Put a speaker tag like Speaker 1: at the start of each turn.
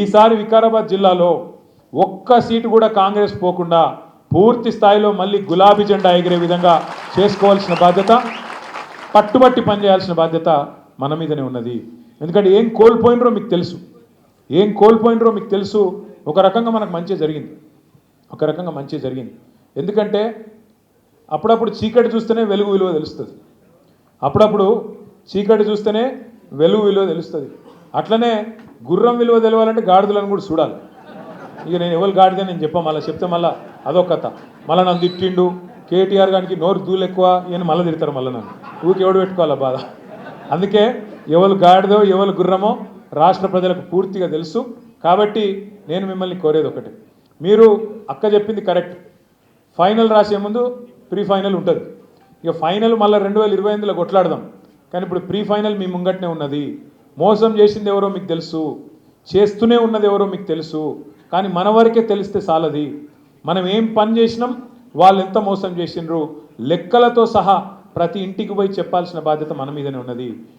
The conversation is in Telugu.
Speaker 1: ఈసారి వికారాబాద్ జిల్లాలో ఒక్క సీటు కూడా కాంగ్రెస్ పోకుండా పూర్తి స్థాయిలో మళ్ళీ గులాబీ జెండా ఎగిరే విధంగా చేసుకోవాల్సిన బాధ్యత, పట్టుబట్టి పనిచేయాల్సిన బాధ్యత మన మీదనే ఉన్నది. ఎందుకంటే ఏం కోల్పోయినరో మీకు తెలుసు, ఏం కోల్పోయినరో మీకు తెలుసు. ఒక రకంగా మనకు మంచి జరిగింది, ఒక రకంగా మంచి జరిగింది. ఎందుకంటే అప్పుడప్పుడు చీకటి చూస్తేనే వెలుగు విలువ తెలుస్తుంది, అప్పుడప్పుడు చీకటి చూస్తేనే వెలుగు విలువ తెలుస్తుంది. అట్లనే గుర్రం విలువ తెలవాలంటే గాడిదలను కూడా చూడాలి. ఇక నేను ఎవరు గాడిదని నేను చెప్పా, మళ్ళీ చెప్తే మళ్ళీ అదొక కథ. మళ్ళీ నన్ను తిట్టిండు కేటీఆర్ గారికి, నోరు దూలు ఎక్కువ ఈయన మళ్ళీ తిడతారు మళ్ళీ నన్ను. ఊరికి ఎవడు పెట్టుకోవాలా బాధ. అందుకే ఎవరు గాడిదో ఎవరు గుర్రమో రాష్ట్ర ప్రజలకు పూర్తిగా తెలుసు. కాబట్టి నేను మిమ్మల్ని కోరేది ఒకటి, మీరు అక్క చెప్పింది కరెక్ట్, ఫైనల్ రాసే ముందు ప్రీ ఫైనల్ ఉంటుంది. ఇక ఫైనల్ మళ్ళీ 2028లో కొట్లాడదాం. కానీ ఇప్పుడు ప్రీ ఫైనల్ మీ ముంగట్నే ఉన్నది. మోసం చేసింది ఎవరో మీకు తెలుసు, చేస్తూనే ఉన్నది ఎవరో మీకు తెలుసు. కానీ మన వరకే తెలిస్తే చాలది. మనం ఏం పని చేసినాం, వాళ్ళు ఎంత మోసం చేసిండ్రు, లెక్కలతో సహా ప్రతి ఇంటికి పోయి చెప్పాల్సిన బాధ్యత మన మీదనే ఉన్నది.